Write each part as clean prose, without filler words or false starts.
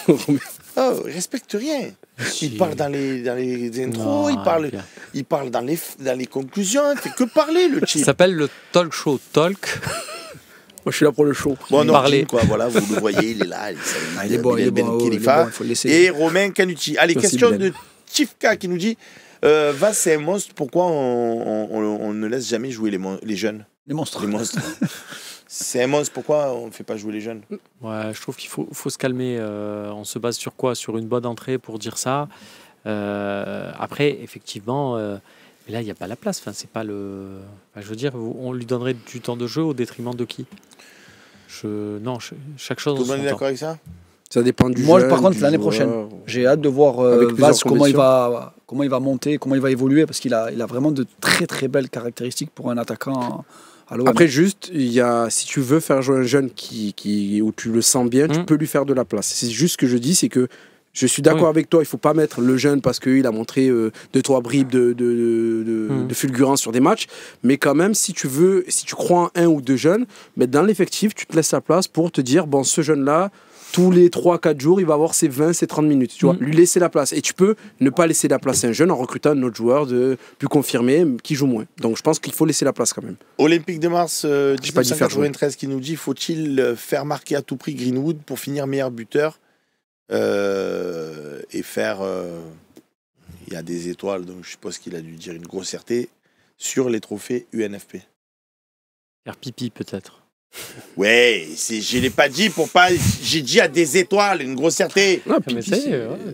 Oh, il respecte rien. Il parle dans les intros, non, il parle dans les conclusions. Il fait que parler, le chip. Ça s'appelle le talk show talk. Moi, je suis là pour le show. Bon, non, quoi, voilà, vous le voyez, il est là. Il est bon, il faut le laisser. Et Romain Canuti. Allez, merci question de Tifka qui nous dit Vas, c'est un monstre, pourquoi on ne laisse jamais jouer les jeunes? Les monstres. C'est un monstre, pourquoi on ne fait pas jouer les jeunes? Ouais, je trouve qu'il faut se calmer. On se base sur quoi? Sur une bonne entrée pour dire ça. Après, effectivement, mais là, il n'y a pas la place. Enfin, c'est pas le. Enfin, je veux dire, on lui donnerait du temps de jeu au détriment de qui? Non, chaque chose. Tout le monde est d'accord avec ça? Ça dépend du Moi, par contre, l'année prochaine, j'ai hâte de voir Vaz, comment il va monter, comment il va évoluer, parce qu'il a vraiment de très très belles caractéristiques pour un attaquant. Après, juste, si tu veux faire jouer un jeune où tu le sens bien, tu peux lui faire de la place. C'est juste ce que je dis, c'est que je suis d'accord avec toi, il ne faut pas mettre le jeune parce qu'il a montré 2-3 bribes de fulgurance sur des matchs. Mais quand même, si tu crois en un ou deux jeunes, mais dans l'effectif, tu te laisses la place pour te dire, bon, ce jeune-là, tous les 3-4 jours, il va avoir ses 20, ses 30 minutes. Tu vois, lui laisser la place. Et tu peux ne pas laisser la place à un jeune en recrutant un autre joueur plus confirmé qui joue moins. Donc je pense qu'il faut laisser la place quand même. Olympique de Mars 1993 qui nous dit faut-il faire marquer à tout prix Greenwood pour finir meilleur buteur et faire. Il y a des étoiles, donc je suppose qu'il a dû dire une grossièreté sur les trophées UNFP. Faire pipi peut-être. Ouais, je l'ai pas dit pour pas. J'ai dit à des étoiles, une grossièreté. Non, pipi,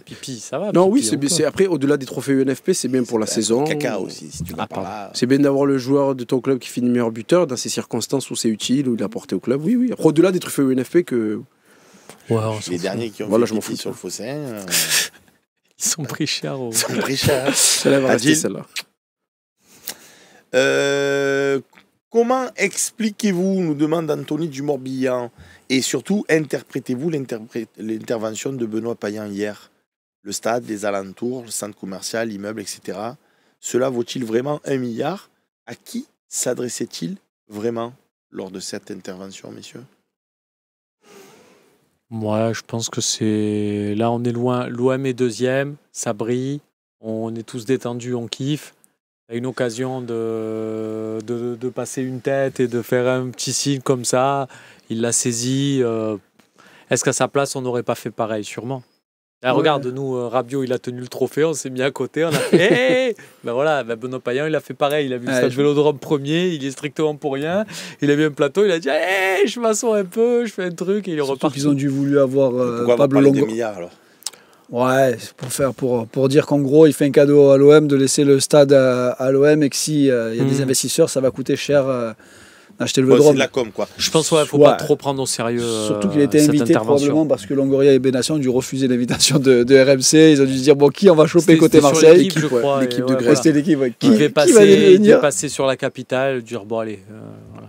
pipi, ça va. Non, pipi, oui, c'est après au-delà des trophées UNFP, c'est bien pour la saison. Caca aussi, si tu vas par là. C'est bien d'avoir le joueur de ton club qui finit meilleur buteur dans ces circonstances où c'est utile, où il a apporté au club. Oui. Après, au-delà des trophées UNFP que. Ouais, les derniers qui ont fait pipi sur le Fossin. Ils sont pris cher. Ils sont pris cher. Celle-là va rester celle-là. Comment expliquez-vous, nous demande Anthony Dumorbihan, et surtout interprétez-vous l'intervention de Benoît Payan hier? Le stade, les alentours, le centre commercial, l'immeuble, etc. Cela vaut-il vraiment 1 milliard? À qui s'adressait-il vraiment lors de cette intervention, messieurs? Moi, je pense que c'est... Là, on est loin. L'OM est deuxième, ça brille, on est tous détendus, on kiffe. Une occasion de passer une tête et de faire un petit signe comme ça, il l'a saisi. Est-ce qu'à sa place, on n'aurait pas fait pareil? Sûrement. Là, regarde, nous, Rabiot, il a tenu le trophée, on s'est mis à côté, on a fait hey ben voilà, Benoît Payan, il a fait pareil, il a vu le stade Vélodrome premier, il est strictement pour rien, il a vu un plateau, il a dit hey, je m'assois un peu, je fais un truc, et il est reparti. Ils ont dû voulu avoir Pablo Longoria. Milliards alors? Ouais, pour dire qu'en gros, il fait un cadeau à l'OM de laisser le stade à l'OM et que s'il y a des investisseurs, ça va coûter cher acheter le Vélodrome. C'est de la com, quoi. Je pense qu'il ne faut pas trop prendre au sérieux. Surtout qu'il a été invité probablement parce que Longoria et Benassion ont dû refuser l'invitation de RMC. Ils ont dû se dire bon, qui on va choper côté Marseille? L'équipe, je crois. L'équipe de Grèce. C'était l'équipe. Qui devait passer sur la capitale, dire bon, allez. Voilà.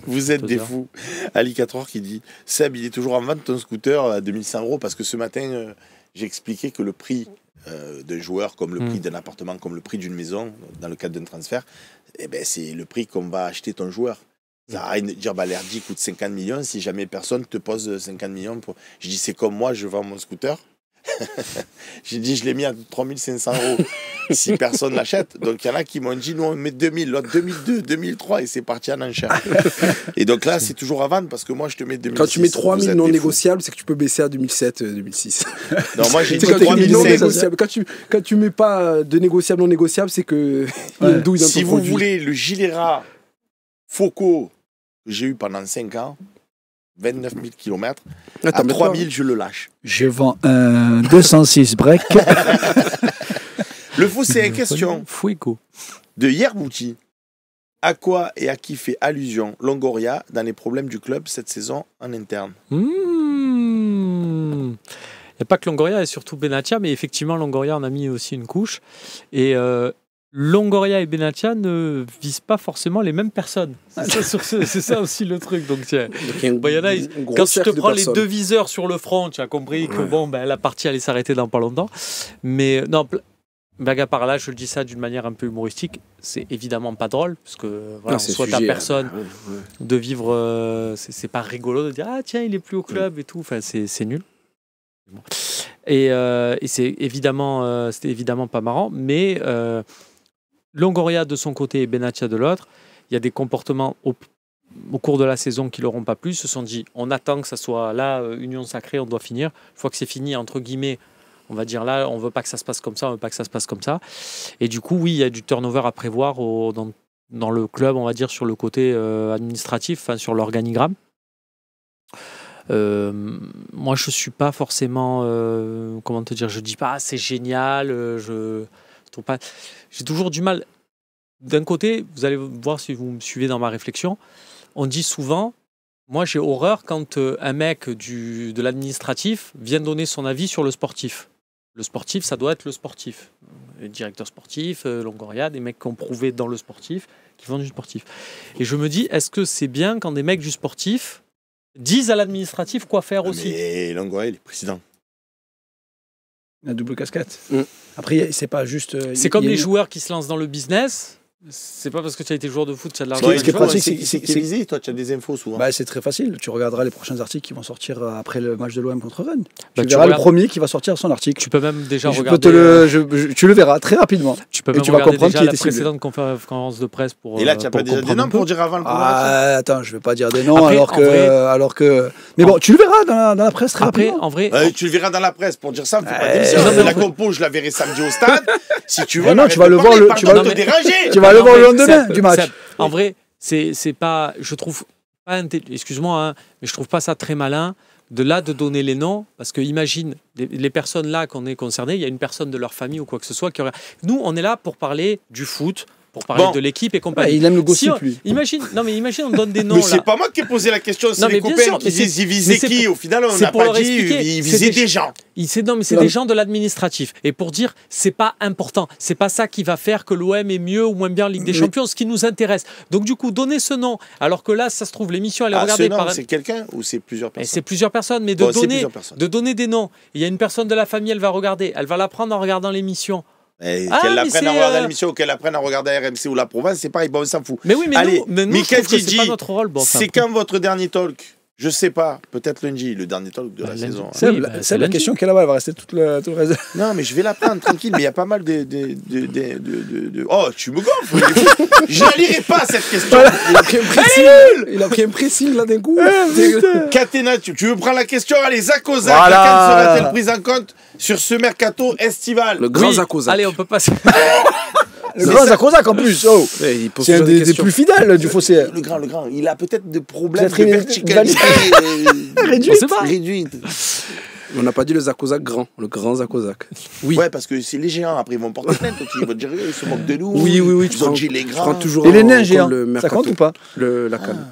Vous êtes des fous. Ali 4 qui dit Seb, il est toujours en vente ton scooter à 2100 € parce que ce matin. J'ai expliqué que le prix d'un joueur, comme le prix d'un appartement, comme le prix d'une maison, dans le cadre d'un transfert, eh ben, c'est le prix qu'on va acheter ton joueur. Ça n'a rien de dire l'Erdi coûte 50 millions si jamais personne te pose 50 millions. Je dis c'est comme moi, je vends mon scooter. J'ai dit je l'ai mis à 3500 € si personne l'achète. Donc il y en a qui m'ont dit nous on met 2000, l'autre 2002, 2003 et c'est parti en enchère. Et donc là c'est toujours à vendre parce que moi je te mets 2006. Quand tu mets 3000 non négociables, c'est que tu peux baisser à 2007, 2006. Non, moi j'ai dit 3000 non négociables. Quand tu mets pas de négociables non négociables, c'est que si vous voulez le gilet ras Foucault que j'ai eu pendant 5 ans, 29 000 km, à 3 000, je le lâche. Je vends un 206 break. Le faux, c'est une question Foucault de Yerbouti. À quoi et à qui fait allusion Longoria dans les problèmes du club cette saison en interne? Il n'y a pas que Longoria, et surtout Benatia, mais effectivement, Longoria en a mis aussi une couche. Et Longoria et Benatia ne visent pas forcément les mêmes personnes. C'est ça aussi le truc. Donc, quand tu te prends les deux viseurs sur le front, tu as compris que la partie allait s'arrêter dans pas longtemps. Mais non, blague à part là, je le dis ça d'une manière un peu humoristique. C'est évidemment pas drôle, parce que voilà, soit ta personne de vivre, c'est pas rigolo de dire ah tiens il est plus au club et tout. Enfin c'est nul. Et c'est évidemment, c'était évidemment pas marrant, mais Longoria de son côté et Benatia de l'autre, il y a des comportements au cours de la saison qui l'auront pas plu, se sont dit on attend que ça soit là, union sacrée, on doit finir. Une fois que c'est fini, entre guillemets, on va dire là, on veut pas que ça se passe comme ça, on veut pas que ça se passe comme ça. Et du coup, oui, il y a du turnover à prévoir dans le club, on va dire, sur le côté administratif, sur l'organigramme. Moi, je suis pas forcément, comment te dire, je dis pas c'est génial, je trouve pas. J'ai toujours du mal. D'un côté, vous allez voir si vous me suivez dans ma réflexion, on dit souvent, moi j'ai horreur quand un mec de l'administratif vient donner son avis sur le sportif. Le sportif, ça doit être le sportif. Le directeur sportif, Longoria, des mecs qui ont prouvé dans le sportif, qui font du sportif. Et je me dis, est-ce que c'est bien quand des mecs du sportif disent à l'administratif quoi faire aussi? Mais Longoria, il est président. La double casquette. Après, c'est pas juste. C'est comme les joueurs qui se lancent dans le business. C'est pas parce que tu as été joueur de foot que tu as de l'argent. Ce qui est pratique, c'est visé. Toi, tu as des infos souvent. C'est très facile. Tu regarderas les prochains articles qui vont sortir après le match de l'OM contre Rennes. Tu verras le premier qui va sortir son article. Tu peux même déjà regarder. Tu le verras très rapidement. Tu peux même regarder déjà la précédente conférence de presse pour. Et là, tu n'as pas déjà des noms pour dire avant le premier match. Attends, je vais pas dire des noms alors que. Mais bon, tu le verras dans la presse très rapidement. En vrai. Tu le verras dans la presse pour dire ça. Fais pas d'émission. La compo, je la verrai samedi au stade. Si tu veux. Non, tu vas le voir tu vas le voir le lendemain du match. En vrai, c'est pas, je trouve pas, excuse-moi, mais je trouve pas ça très malin de donner les noms, parce que imagine les personnes là qu'on est concernées, il y a une personne de leur famille ou quoi que ce soit qui aurait. Nous, on est là pour parler du foot, pour parler de l'équipe et compagnie. Il aime le gossip, lui. Imagine, on donne des noms. Mais c'est pas moi qui ai posé la question, c'est les copains qui disent ils visaient qui. Au final, on n'a pas dit ils visaient des gens. Non, mais c'est des gens de l'administratif. Et pour dire, c'est pas important. C'est pas ça qui va faire que l'OM est mieux ou moins bien en Ligue des Champions, ce qui nous intéresse. Donc, du coup, donner ce nom, alors que là, ça se trouve, l'émission, elle est regardée par. C'est quelqu'un ou c'est plusieurs personnes? C'est plusieurs personnes, mais de donner des noms. Il y a une personne de la famille, elle va regarder. Elle va l'apprendre en regardant l'émission. Qu'elle l'apprenne à regarder l'émission ou qu'elle apprenne à regarder RMC ou la province, c'est pareil, on s'en fout. Mais oui, mais allez, nous, Mickaël qui dit, c'est pas notre rôle. C'est quand votre dernier talk? Je sais pas, peut-être lundi, le dernier talk de la saison. C'est la question qu'elle a, elle va rester tout le reste. Non, mais je vais la prendre tranquille, mais il y a pas mal de... Oh, tu me gonfles. Je la lirai pas, cette question. Il a pris un pressing là d'un coup. Catena, tu veux prendre la question? Allez, Zakoza, quand sera-t-elle prise en compte sur ce mercato estival? Le grand Zakoza. Allez, on peut passer. Le grand Zakozac en plus, c'est un des plus fidèles du fossé. Le grand, il a peut-être des problèmes de verticalité réduite. On n'a pas dit le Zakozac grand, le grand Zakozac. Oui. Ouais, parce que c'est les géants, après ils vont porter plainte, ils vont dire ils se moquent de nous. Oui, ils ont dit les grands. Et les nains géants, ça compte ou pas? La canne.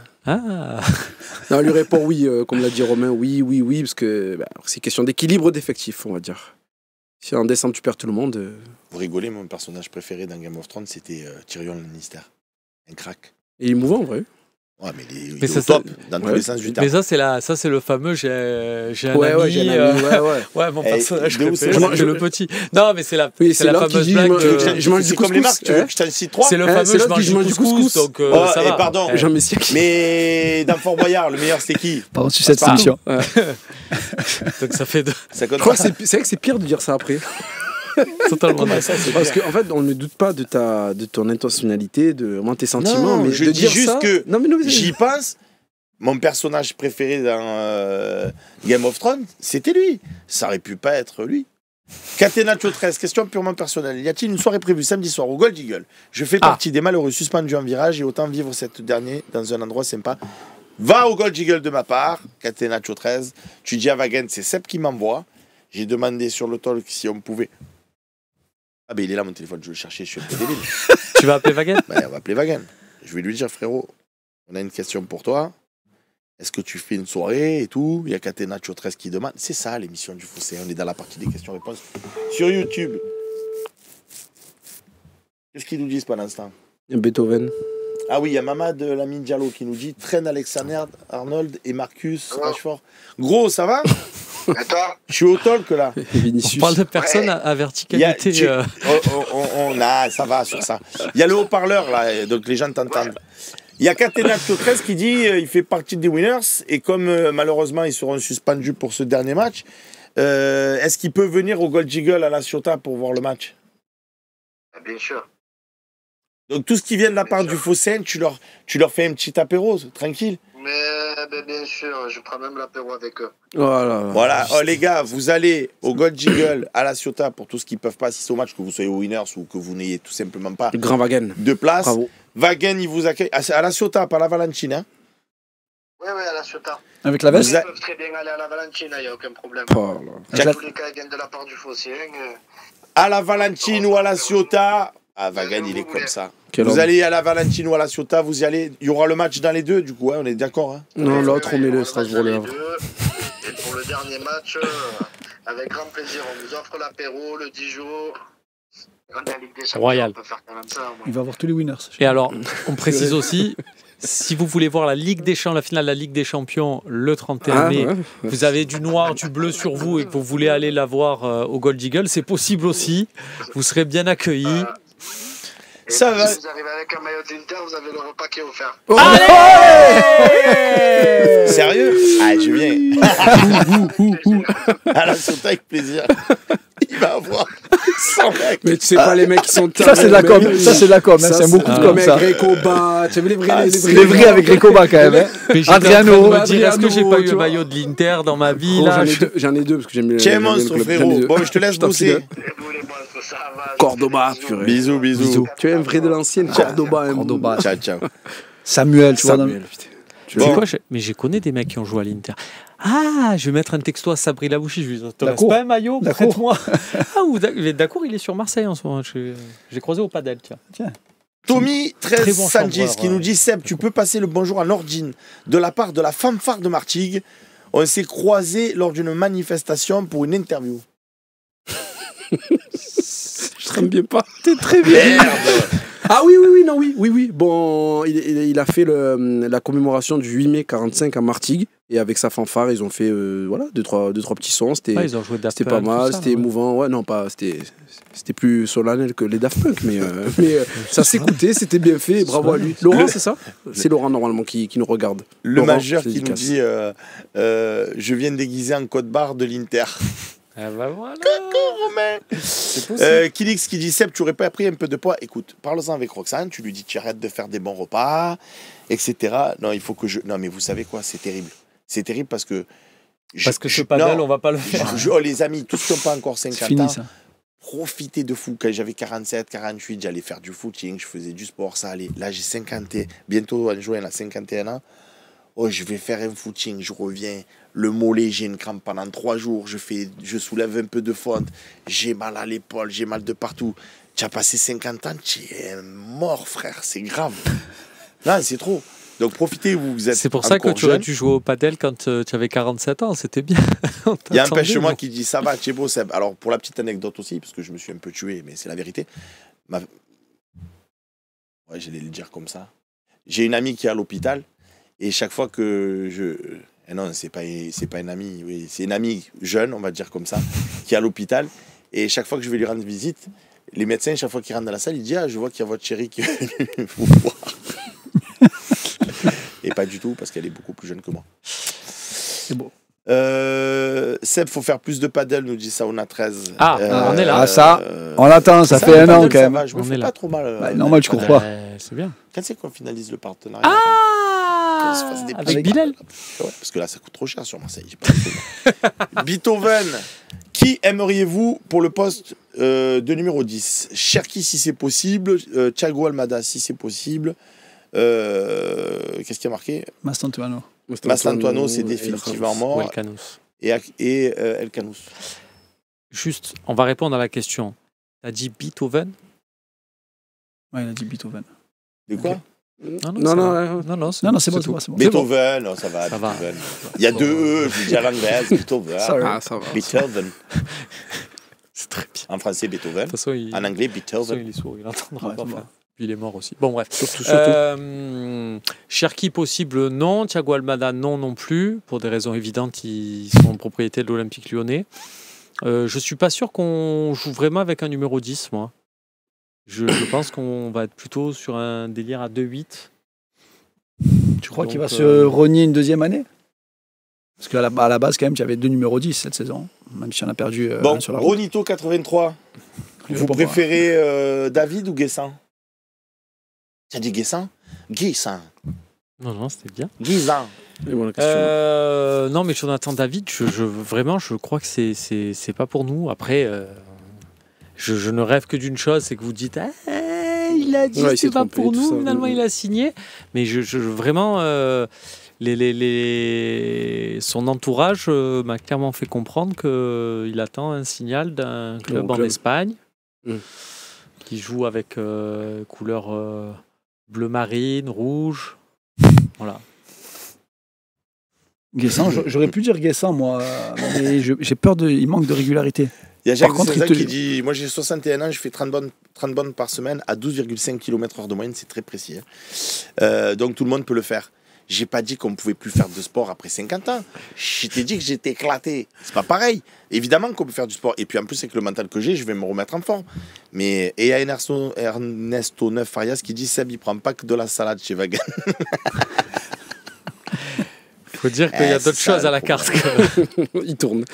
Non, lui répond oui, comme l'a dit Romain, oui, parce que c'est question d'équilibre d'effectifs, on va dire. Si en décembre tu perds tout le monde. Vous rigolez, mon personnage préféré dans Game of Thrones, c'était Tyrion Lannister. Un crack. Et émouvant, en vrai. Ouais, mais il est au top, dans tous les sens du terme. Mais ça, c'est le fameux j'ai un ami. J'ai un ami, ouais, mon personnage préféré, c'est le petit. Non, mais c'est la fameuse blague. Je mange du couscous. Comme les marques, tu veux que je t'en cite 3? C'est le fameux je mange du couscous. Donc, ça va. Pardon, mais dans Fort Boyard, le meilleur, c'était qui? Pardon, sur cette émission. Donc ça fait deux. Je crois que c'est vrai que c'est pire de dire ça après. Totalement. Parce qu'en fait, on ne doute pas de ton intentionnalité, de tes sentiments, mais je de dis dire juste ça, que j'y pense. Mon personnage préféré dans Game of Thrones, c'était lui. Ça aurait pu pas être lui. Catenaccio 13, question purement personnelle. Y a-t-il une soirée prévue samedi soir au Gold Eagle? Je fais partie des malheureux suspendus en virage et autant vivre cette dernière dans un endroit sympa. Va au Gold Eagle de ma part, Catenaccio 13. Tu dis à Wagen, c'est Seb qui m'envoie. J'ai demandé sur le talk si on pouvait. Ah ben il est là mon téléphone, je vais le chercher, je suis un peu débile. Tu vas appeler Wagen? On va appeler Wagen. Je vais lui dire, frérot, on a une question pour toi. Est-ce que tu fais une soirée et tout? Il y a Catenaccio 13 qui demande. C'est ça l'émission du Fossé, on est dans la partie des questions-réponses. Sur YouTube. Qu'est-ce qu'ils nous disent pendant ce temps? Beethoven. Ah oui, il y a Mamad Lamine Diallo qui nous dit Traîne Alexander-Arnold et Marcus Rashford. Gros, ça va? Attends. Je suis au talk là. On parle de personnes à verticalité. Ça va sur ça. Il y a le haut-parleur là, donc les gens t'entendent. Il y a Catenaccio 13 qui dit il fait partie des winners et comme malheureusement ils seront suspendus pour ce dernier match, est-ce qu'il peut venir au Gold Eagle à la Ciotat pour voir le match? Bien sûr. Donc tout ce qui vient de la part du Phocéen, tu leur fais un petit apéro, tranquille. Mais bien sûr, je prends même l'apéro avec eux. Voilà, oh, les gars, vous allez au Gold Eagle à la Ciotat pour tous qui ne peuvent pas assister au match, que vous soyez winners ou que vous n'ayez tout simplement pas Grand Wagen de place. Bravo. Wagen, il vous accueille à la Ciotat, pas à la Valentine. Hein. Oui, à la Ciotat. Avec la veste? Ils peuvent très bien aller à la Valentine, il n'y a aucun problème. Oh, tous les cas, ils viennent de la part du Phocéen. À la Valentine ou à la Ciotat. Ah, Wagen, il est comme ça. Vous allez à la Valentine ou à la Ciotat, vous y allez. Il y aura le match dans les deux, du coup, hein, on est d'accord. Hein. Non, l'autre, on met le Strasbourg le Havre. Et pour le dernier match, avec grand plaisir, on vous offre l'apéro, le Dijon. Royal. On peut faire quand même ça, il va avoir tous les winners. Et alors, on précise aussi, si vous voulez voir la Ligue des Champions, la finale de la Ligue des Champions le 31 mai, vous avez du noir, du bleu sur vous et que vous voulez aller la voir au Gold Eagle, c'est possible aussi. Vous serez bien accueillis. Ça va. Si vous arrivez avec un maillot de l'Inter, vous avez le repas qui est offert. Allez Sérieux? Ah, je viens. À la Ciotat avec plaisir. Il va avoir 100 mecs. Mais tu sais pas les mecs qui sont ça c'est de la com. Ça c'est de la com. C'est beaucoup de com ça. Récoba, tu as vu les vrais les vrais avec Récoba quand même. Adriano. Est-ce que j'ai pas eu le maillot de l'Inter dans ma vie là? J'en ai deux parce que j'aime bien. Tiens monstre frérot. Bon, je te laisse bosser. Cordoba, purée. Bisous. Tu es un vrai de l'ancienne. Cordoba. Ciao. Samuel, tu vois. Bon. Quoi, mais je connais des mecs qui ont joué à l'Inter. Ah, je vais mettre un texto à Sabri Labouchi. Je lui dis, c'est pas un maillot, prête-moi. D'accord, il est sur Marseille en ce moment. J'ai croisé au padel, tiens. Tommy 13 bon Sanchez qui nous dit Seb, tu peux passer le bonjour à Nordine de la part de la fanfare de Martigues. On s'est croisés lors d'une manifestation pour une interview. Je t'aime bien pas. T'es très bien. Merde. Ah oui. Bon, il a fait la commémoration du 8 mai 45 à Martigues. Et avec sa fanfare, ils ont fait deux, trois petits sons. C'était pas mal, c'était émouvant. Ouais, non, pas. C'était plus solennel que les Daft Punk, mais ça s'écoutait, c'était bien fait. Bravo à lui. Laurent, c'est ça? C'est Laurent normalement qui nous regarde. Le Laurent, majeur qui nous dit je viens déguisé en code barre de l'Inter. Ah bah voilà. Coucou Romain. Kilix qui dit Seb, tu aurais pas pris un peu de poids? Écoute, parle-en avec Roxane, tu lui dis tu arrêtes de faire des bons repas, etc. Non, il faut que je. Non, mais vous savez quoi, c'est terrible. C'est terrible parce que. Ce padel, on va pas le faire. Les amis, tous qui n'ont pas encore 50 fini, ans, ça. Profitez de fou. Quand j'avais 47, 48, j'allais faire du footing, je faisais du sport, ça allait. Là, j'ai 50, bientôt en juin, à 51 ans. Oh, je vais faire un footing, je reviens. Le mollet, j'ai une crampe pendant 3 jours. Je soulève un peu de fonte. J'ai mal à l'épaule, j'ai mal de partout. Tu as passé 50 ans, tu es mort, frère. C'est grave. Là, c'est trop. Donc profitez, vous êtes. C'est pour ça que tu aurais dû jouer au padel quand tu avais 47 ans. C'était bien. Il y a un pêche-moi qui dit ça va, tu es beau, Seb. Alors, pour la petite anecdote aussi, parce que je me suis un peu tué, mais c'est la vérité. Ouais, j'allais le dire comme ça. J'ai une amie qui est à l'hôpital. Et chaque fois que non, c'est pas une amie, oui, c'est une amie jeune, on va dire comme ça, qui est à l'hôpital. Et chaque fois que je vais lui rendre visite, les médecins, chaque fois qu'ils rentrent dans la salle, ils disent je vois qu'il y a votre chérie qui est venue vous voir. Et pas du tout, parce qu'elle est beaucoup plus jeune que moi. C'est beau. Seb, faut faire plus de paddle, nous dit Sauna 13. On est là. On l'attend, ça fait un an quand même. Je me fais pas trop mal. Normal, tu cours pas. C'est bien. Quand c'est qu'on finalise le partenariat avec Bilal. Ouais, parce que là, ça coûte trop cher sur Marseille. Beethoven, qui aimeriez-vous pour le poste de numéro 10? Cherki, si c'est possible. Thiago Almada, si c'est possible. Qu'est-ce qui a marqué? Mastantuano, c'est définitivement mort. Et El Canous. Juste, on va répondre à la question. Tu as dit Beethoven? Ouais, il a dit Beethoven. De quoi? Non, c'est bon. Beethoven, non, ça va. Beethoven. Il y a 2 E, je dis à l'anglaise, Beethoven. Ça va. Beethoven. C'est très bien. En français, Beethoven. En anglais, Beethoven. Il est sourd, il n'entendra pas. Puis il est mort aussi. Bon, bref. Surtout. Cherki possible, non. Thiago Almada, non plus. Pour des raisons évidentes, ils sont propriété de l'Olympique Lyonnais. Je suis pas sûr qu'on joue vraiment avec un numéro 10, moi. Je pense qu'on va être plutôt sur un délire à 2-8. Tu crois qu'il va se rogner une deuxième année? Parce qu'à la base, quand même, tu avais 2 numéros 10 cette saison, même si on a perdu sur la route. Ronito 83. Vous préférez David ou Guessant? Tu as dit Guessant? Guessant. Non, c'était bien. Guessant. Non, mais Jonathan David, vraiment, je crois que c'est pas pour nous. Après, je ne rêve que d'une chose, c'est que vous dites il a dit c'est pas pour nous, finalement il a signé. Mais vraiment, son entourage m'a clairement fait comprendre qu'il attend un signal d'un club en Espagne qui joue avec couleur bleu marine, rouge. Voilà. Guessant, j'aurais pu dire Guessant, moi, mais j'ai peur il manque de régularité. Il y a Jacques qui dit, moi j'ai 61 ans, je fais 30 bonnes par semaine à 12,5 km/h de moyenne, c'est très précis. Donc tout le monde peut le faire. J'ai pas dit qu'on ne pouvait plus faire de sport après 50 ans. Je t'ai dit que j'étais éclaté. C'est pas pareil. Évidemment qu'on peut faire du sport. Et puis en plus, avec le mental que j'ai, je vais me remettre en forme. Mais et il y a Ernesto 9 Farias qui dit Seb, il prend pas que de la salade chez Vagan. Faut dire qu'il y a d'autres choses à la carte. Il tourne.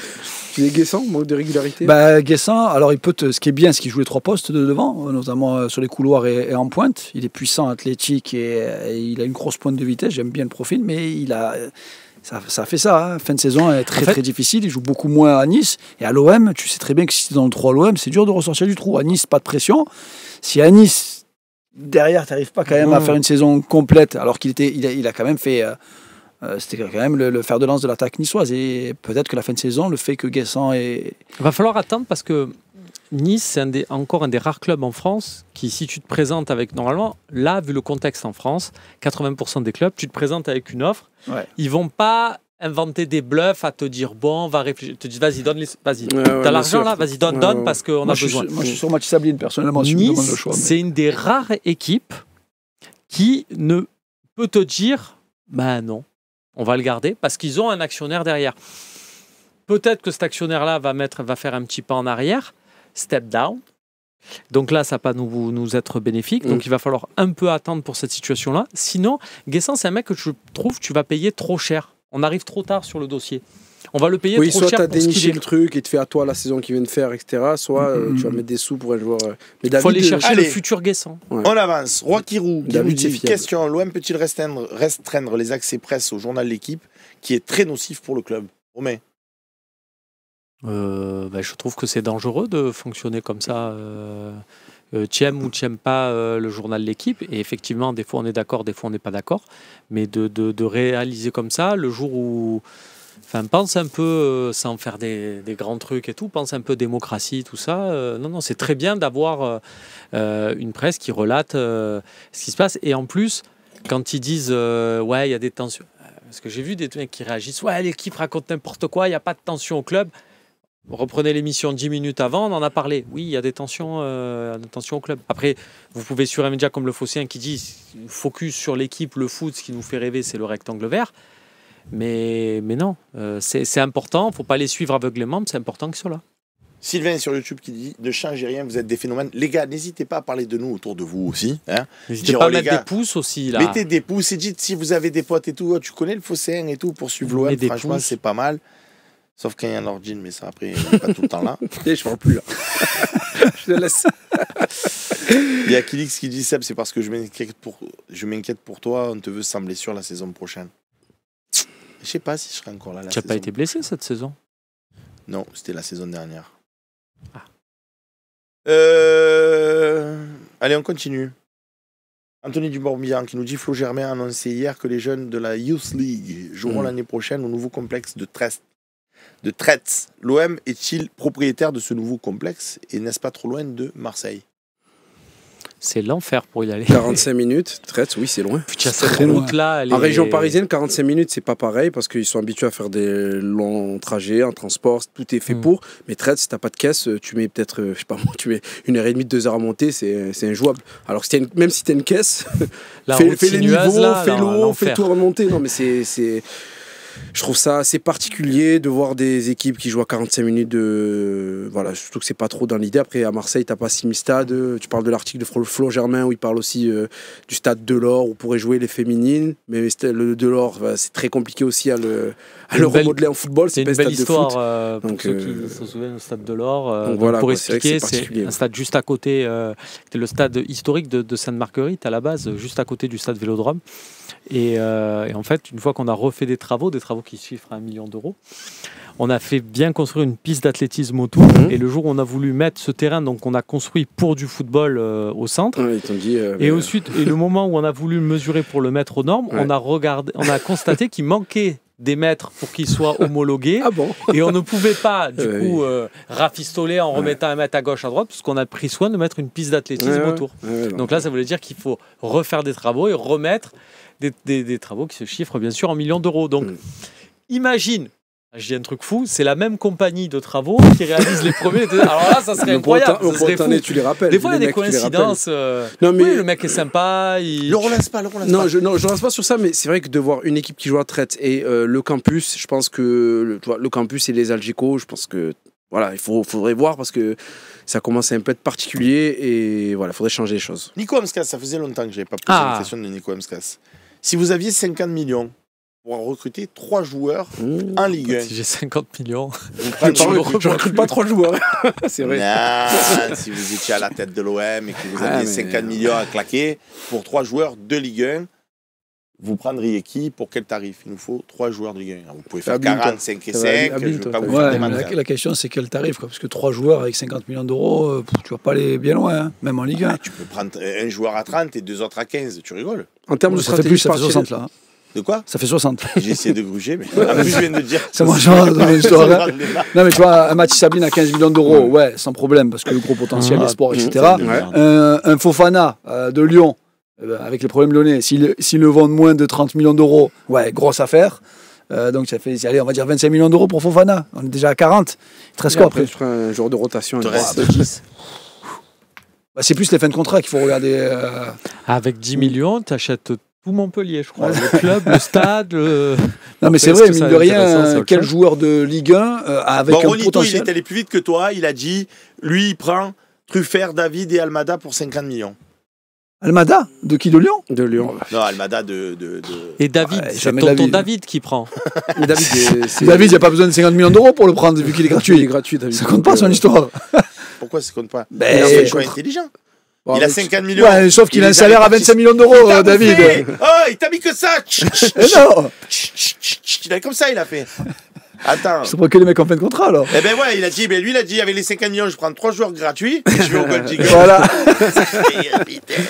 Tu dis Guessant, manque de régularité? Guessant, alors ce qui est bien, c'est qu'il joue les 3 postes de devant, notamment sur les couloirs et en pointe. Il est puissant, athlétique et il a une grosse pointe de vitesse. J'aime bien le profil, mais ça fait ça. Fin de saison est très difficile. Il joue beaucoup moins à Nice. Et à l'OM, tu sais très bien que si tu es dans le 3 à l'OM, c'est dur de ressortir du trou. À Nice, pas de pression. Si à Nice, derrière, tu n'arrives pas quand même à faire une saison complète, alors qu'il a quand même fait... c'était quand même le fer de lance de l'attaque niçoise. Et peut-être que la fin de saison, le fait que Guessant est... Il va falloir attendre parce que Nice, c'est encore un des rares clubs en France qui, si tu te présentes avec... Normalement, là, vu le contexte en France, 80% des clubs, tu te présentes avec une offre, ils vont pas inventer des bluffs à te dire, bon, on va réfléchir. Ils te disent, vas-y, t'as l'argent là, vas-y, donne parce qu'on a besoin. Moi, je suis sur Mathis Sabline, personnellement, si Nice, je me demande le choix. C'est une des rares équipes qui ne peut te dire, non. On va le garder parce qu'ils ont un actionnaire derrière. Peut-être que cet actionnaire-là va faire un petit pas en arrière, step down. Donc là, ça va pas nous être bénéfique. Donc il va falloir un peu attendre pour cette situation-là. Sinon, Guessant, c'est un mec que je trouve tu vas payer trop cher. On arrive trop tard sur le dossier. On va le payer trop cher. Soit tu as déniché le truc et te fait à toi la saison qu'il vient de faire, etc. Soit tu vas mettre des sous pour un joueur. Il faut aller chercher le futur Guessant. Ouais. On avance. Roi Kirou qui nous dit question, l'OM peut-il restreindre les accès presse au journal L'Équipe qui est très nocif pour le club? Romain. Je trouve que c'est dangereux de fonctionner comme ça. Tu aimes ou tu n'aimes pas le journal L'Équipe. Et effectivement, des fois on est d'accord, des fois on n'est pas d'accord. Mais de réaliser comme ça, le jour où... pense un peu, sans faire des grands trucs et tout, pense un peu démocratie, tout ça. Non, c'est très bien d'avoir une presse qui relate ce qui se passe. Et en plus, quand ils disent, il y a des tensions. Parce que j'ai vu des mecs qui réagissent, L'Équipe raconte n'importe quoi, il n'y a pas de tension au club. Reprenez l'émission 10 minutes avant, on en a parlé. Oui, il y a des tensions au club. Après, vous pouvez sur un média comme Le Phocéen qui dit, focus sur l'équipe, le foot, ce qui nous fait rêver, c'est le rectangle vert. Mais non, c'est important, il ne faut pas les suivre aveuglément, mais c'est important qu'ils soient là. Sylvain sur YouTube qui dit ne changez rien, vous êtes des phénomènes. Les gars, n'hésitez pas à parler de nous autour de vous aussi. N'hésitez pas à mettre des pouces aussi. Là. Mettez des pouces et dites si vous avez des potes et tout, tu connais le Phocéen et tout, pour suivre l'OM, franchement c'est pas mal. Sauf quand il y a un origin, mais ça après, il n'est pas tout le temps là. Et je ne parle plus là. Je te laisse. Il y a Kilix qui dit Seb, c'est parce que je m'inquiète pour toi, on te veut sans blessure la saison prochaine. Je sais pas si je serai encore là. Tu n'as pas été blessé cette saison? Non, c'était la saison dernière. Allez, on continue. Anthony Dumorbihan qui nous dit Flo Germain a annoncé hier que les jeunes de la Youth League joueront l'année prochaine au nouveau complexe de Traits. L'OM est-il propriétaire de ce nouveau complexe et n'est-ce pas trop loin de Marseille? C'est l'enfer pour y aller. 45 minutes, Traits, oui, c'est loin. Putain, cette route-là, en région parisienne, 45 minutes, c'est pas pareil parce qu'ils sont habitués à faire des longs trajets en transport, tout est fait pour. Mais Traits, si t'as pas de caisse, tu mets peut-être, je sais pas moi, tu mets 1h30, 2 heures à monter, c'est injouable. Alors que même si t'as une caisse, fais les niveaux, fais l'eau, fais tout remonter. Non, mais c'est je trouve ça assez particulier de voir des équipes qui jouent à 45 minutes voilà, surtout que c'est pas trop dans l'idée. Après, à Marseille, t'as pas 6000 stades. Tu parles de l'article de Flo Germain où il parle aussi du stade Delors où pourraient jouer les féminines. Mais le Delors, c'est très compliqué aussi à le remodeler en football. C'est une belle histoire pour ceux qui se souviennent du stade Delors. Voilà, pour expliquer, c'est un stade juste à côté. C'était le stade historique de Sainte-Marguerite à la base, juste à côté du stade Vélodrome. Et en fait, une fois qu'on a refait des travaux qui se chiffrent à 1 million d'euros, on a fait bien construire une piste d'athlétisme autour. Et le jour où on a voulu mettre ce terrain, donc on a construit pour du football au centre. Ouais, ils t'ont dit, et ensuite, le moment où on a voulu le mesurer pour le mettre aux normes, on a constaté qu'il manquait des mètres pour qu'il soit homologué. Ah bon. Et on ne pouvait pas, du coup, rafistoler en remettant un mètre à gauche, à droite, parce qu'on a pris soin de mettre une piste d'athlétisme autour. Donc là, ça voulait dire qu'il faut refaire des travaux et remettre des travaux qui se chiffrent, bien sûr, en millions d'euros. Donc, imagine, je dis un truc fou, c'est la même compagnie de travaux qui réalise les premiers. Alors là, ça serait incroyable. Ça serait fou. Tu les rappelles. Des fois, il y a des coïncidences. Non, mais... Oui, le mec est sympa. Le relance pas. Non, je relance pas sur ça, mais c'est vrai que de voir une équipe qui joue à traite et le campus, je pense que le campus et les Algico, je pense que voilà, faudrait voir parce que ça commence à un peu être particulier et voilà, il faudrait changer les choses. Nico Amskas, ça faisait longtemps que je n'avais pas posé une question de Nico Amskas. Si vous aviez 50 millions pour recruter 3 joueurs en Ligue 1. Si j'ai 50 millions, je recrute pas 3 joueurs. C'est vrai. Non, si vous étiez à la tête de l'OM et que vous aviez 50 millions à claquer pour 3 joueurs de Ligue 1, vous prendriez qui pour quel tarif? Il nous faut 3 joueurs de Ligue 1. Vous pouvez faire 45 et 5. Je ne veux pas vous faire des manœuvres. La question, c'est quel tarif, parce que 3 joueurs avec 50 millions d'euros, tu vas pas aller bien loin, hein, même en Ligue 1. Tu peux prendre un joueur à 30 et 2 autres à 15. Tu rigoles? En termes de stratégie, ça fait 60 là. De quoi? Ça fait 60. J'ai essayé de gruger, mais en plus je viens de dire. C'est moi, genre de l'histoire. Non, mais tu vois, un Mathis Sabine à 15 millions d'euros, ouais, sans problème, parce que le gros potentiel, les sports, etc. Un Fofana de Lyon, avec les problèmes lyonnais, s'ils le vendent moins de 30 millions d'euros, ouais, grosse affaire. Donc ça fait, allez, on va dire 25 millions d'euros pour Fofana. On est déjà à 40. Il te reste quoi après? Tu feras un joueur de rotation. C'est plus les fins de contrat qu'il faut regarder. Avec 10 millions, tu achètes tout Montpellier, je crois. Le club, le stade. Non, mais c'est vrai, mine de rien, quel joueur de Ligue 1 avec un potentiel. Il est allé plus vite que toi. Il a dit, lui, il prend Truffert, David et Almada pour 50 millions. Almada? De qui? De Lyon? De Lyon. Non, Almada de... Et David, c'est tonton David qui prend. David, il n'y a pas besoin de 50 millions d'euros pour le prendre, vu qu'il est gratuit. Il est gratuit, David. Ça compte pas son histoire. Pourquoi ça compte pas? Il a fait un choix intelligent. Il a 50 millions. Ouais, sauf qu'il a un salaire à 25 millions d'euros, David. Oh, il t'a mis que ça. Non. Il a comme ça, il a fait. Attends. Je sais pas que les mecs en fin de contrat alors. Eh ben ouais, il a dit, lui il a dit avec les 50 millions, je prends 3 joueurs gratuits, et je vais au Gold Digger. Voilà.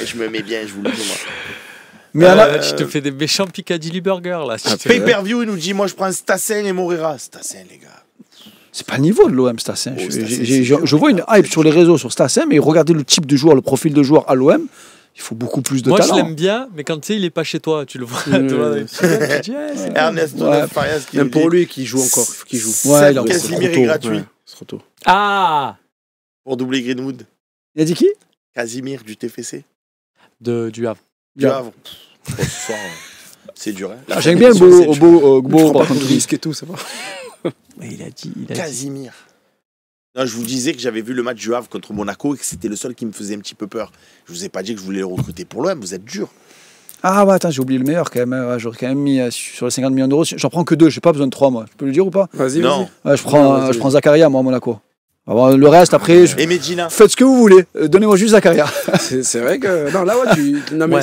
Je me mets bien, je vous le dis moi. Mais tu te fais des méchants Piccadilly Burger là. Pay-per-view, il nous dit, moi je prends Stassen et Moreira. Stassen, les gars. C'est pas le niveau de l'OM, Stassen. Je vois une hype sur les réseaux sur Stassen, mais regardez le type de joueur, le profil de joueur à l'OM. Il faut beaucoup plus de talent. Moi, je l'aime bien, mais quand tu sais, il est pas chez toi, tu le vois. Ernesto Farias qui même pour lui qui joue encore, il faut qu'il joue. Ouais, il Casimir est gratuit. C'est trop tôt. Ah, pour doubler Greenwood. Il a dit qui? Casimir du TFC. Du Havre. Du Havre. Ce soir, c'est dur. Hein. J'aime bien le beau par contre, risque et tout, ça va. Mais il a dit. Casimir. Non, je vous disais que j'avais vu le match du Havre contre Monaco et que c'était le seul qui me faisait un petit peu peur. Je vous ai pas dit que je voulais le recruter pour l'OM, vous êtes dur. Ah ouais, attends, j'ai oublié le meilleur quand même. J'aurais quand même mis sur les 50 millions d'euros. J'en prends que 2, j'ai pas besoin de 3 moi. Je peux le dire ou pas? Vas-y. Je prends Zakaria moi à Monaco. Alors, le reste après. Et Medina. Faites ce que vous voulez. Donnez-moi juste Zakaria. C'est vrai que non là ouais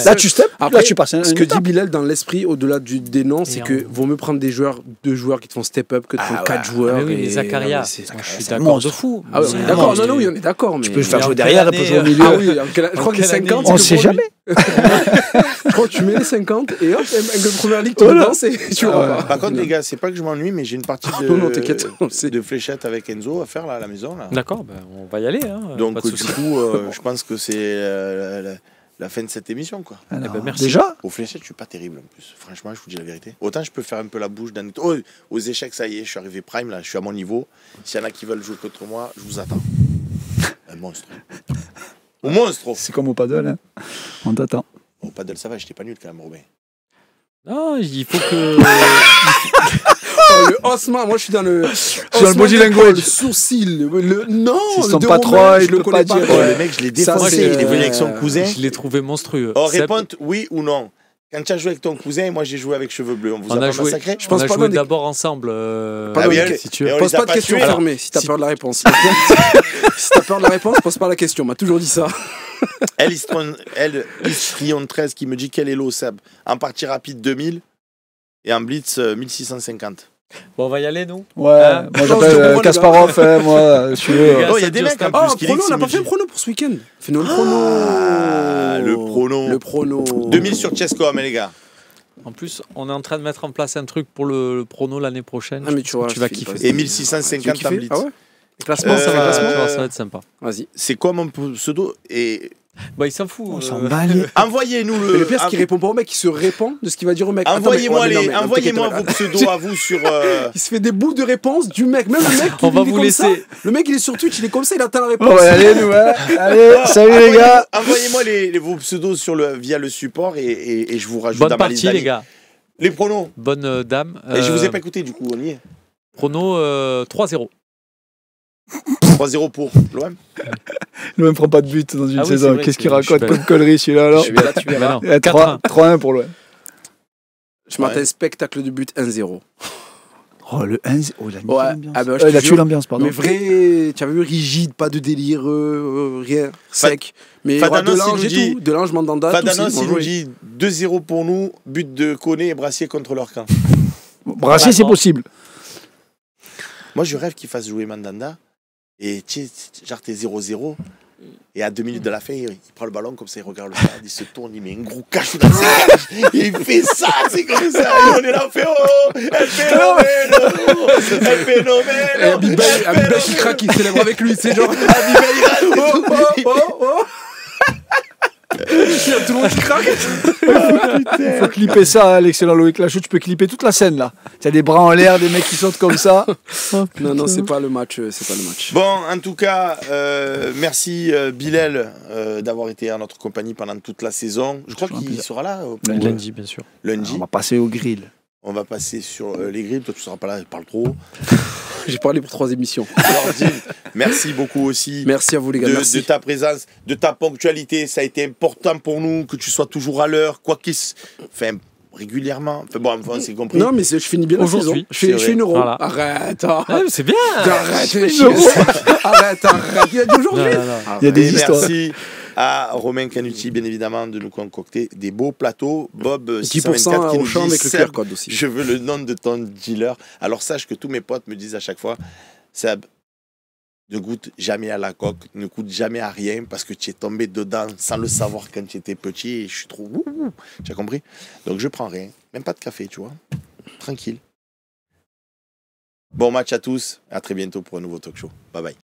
là tu steps. Après, là tu passes. Ce que dit Bilal dans l'esprit au-delà des noms, c'est que vaut mieux prendre 2 joueurs qui te font step up que de prendre 4 joueurs. Oui, mais Zakaria. Je suis d'accord de fou. Ah oui, d'accord. Non, oui, on est d'accord. Tu peux le faire jouer derrière, il peut jouer au milieu. Ah oui, je crois que les 50. On sait jamais. Je crois que tu mets les 50 et hop, avec la première ligue, tu danses et tu vois. Par contre, les gars, c'est pas que je m'ennuie, mais j'ai une partie de fléchettes avec Enzo à faire là, à la maison. D'accord, on va y aller. Donc, du coup, je pense que c'est la fin de cette émission, quoi. Alors, merci. Déjà aux fléchettes, je suis pas terrible en plus. Franchement, je vous dis la vérité. Autant je peux faire un peu la bouche d'un. Oh, aux échecs, ça y est, je suis arrivé prime là, je suis à mon niveau. S'il y en a qui veulent jouer contre moi, je vous attends. Un monstre. Au monstre. C'est comme au paddle, hein. On t'attend. Au paddle, ça va, j'étais pas nul quand même, Robin. Non, il faut que. Attends, le Osman, moi je suis dans le. Dans le body language. Le sourcil. Non, ils sont pas trois, je le connais pas. Le mec, je l'ai défoncé. Il est venu avec son cousin. Je l'ai trouvé monstrueux. Réponds oui ou non. Quand tu as joué avec ton cousin, moi j'ai joué avec Cheveux Bleus. On vous a joué, massacré. Je pense on a joué d'abord ensemble. Si tu veux. Pose pas de questions fermées si t'as peur de la réponse. Si t'as peur de la réponse, pose pas la question. On m'a toujours dit ça. Histrion 13 qui me dit quel est l'eau, Seb. En partie rapide 2000 et en blitz 1650. Bon, on va y aller, nous. Ouais, moi j'appelle Kasparov, moi, je suis. Il y a des mecs en plus qui prono, on n'a pas fait le prono pour ce week-end. Fais-nous le prono. Le prono. 2000 sur Chesscom, les gars. En plus, on est en train de mettre en place un truc pour le prono l'année prochaine. Ah, mais tu vois, tu vas kiffer. Et 1650 en blitz. Ah ouais. Classement, ça va être sympa. Vas-y. C'est quoi mon pseudo et bah, il s'en fout. On s'en bat. Envoyez-nous le. Mais le pire, c'est qu'il répond pas au mec, il se répand de ce qu'il va dire au mec. Envoyez-moi vos pseudos à vous sur. Il se fait des bouts de réponse du mec. Même le mec, on va vous laisser. Le mec, il est sur Twitch, il est comme ça, il attend la réponse. Ouais, allez, salut les gars. Envoyez-moi vos pseudos via le support et je vous rajoute bonne partie, les gars. Les pronos. Bonne dame. Et je vous ai pas écouté, du coup, on y est. Prono 3-0. 3-0 pour l'OM. L'OM prend pas de but dans une saison. Qu'est-ce qu'il raconte comme connerie celui-là alors? 3-1 pour l'OM. Je m'attends spectacle de but 1-0. Oh, le 1-0. Oh, il a mis l'ambiance. Ah bah, il a tué l'ambiance, pardon. Mais vrai, tu avais vu rigide, pas de délire, rien, sec. Mais de Lange, Mandanda. Fadanos, il nous dit 2-0 pour nous, but de Koné et Brassier contre leur camp. Brassier, c'est possible. Moi, je rêve qu'il fasse jouer Mandanda. Et genre, t'es 0-0. Et à 2 minutes de la fin, il prend le ballon comme ça, il regarde le stade, il se tourne, il met un gros cachou dans ses cages. Et il fait ça, c'est comme ça. Et on est là, on fait oh, el phénomène. Et Abibel qui craque, il célèbre avec lui, c'est genre. Abibel, il rate. Il y a tout le monde qui craque. Il faut clipper ça, l'excellent Loïc Lachaud. Tu peux clipper toute la scène là. Tu as des bras en l'air, des mecs qui sautent comme ça. Non, c'est pas le match. Bon, en tout cas, merci Bilal d'avoir été à notre compagnie pendant toute la saison. Je crois qu'il sera là. Lundi, bien sûr. Lundi. On va passer au grill. On va passer sur les grilles. Toi, tu ne seras pas là, il parle trop. J'ai parlé pour 3 émissions. Alors, Dim, merci beaucoup aussi. Merci à vous, les gars. De ta présence, de ta ponctualité. Ça a été important pour nous que tu sois toujours à l'heure, quoi qu'il se. Enfin, régulièrement. Enfin, bon, on s'est compris. Non, mais je finis bien aujourd'hui. Je fais une euro. Voilà. Arrête. C'est bien. Arrête. Il y a d'aujourd'hui. Il y a des histoires. Merci à Romain Canuti, bien évidemment, de nous concocter des beaux plateaux. Bob 624 qui nous dit avec le QR code aussi. Je veux le nom de ton dealer. Alors sache que tous mes potes me disent à chaque fois, Seb, ne goûte jamais à la coque, ne goûte jamais à rien parce que tu es tombé dedans sans le savoir quand tu étais petit et je suis trop... Tu as compris? Donc je prends rien, même pas de café, tu vois. Tranquille. Bon match à tous, à très bientôt pour un nouveau talk show. Bye bye.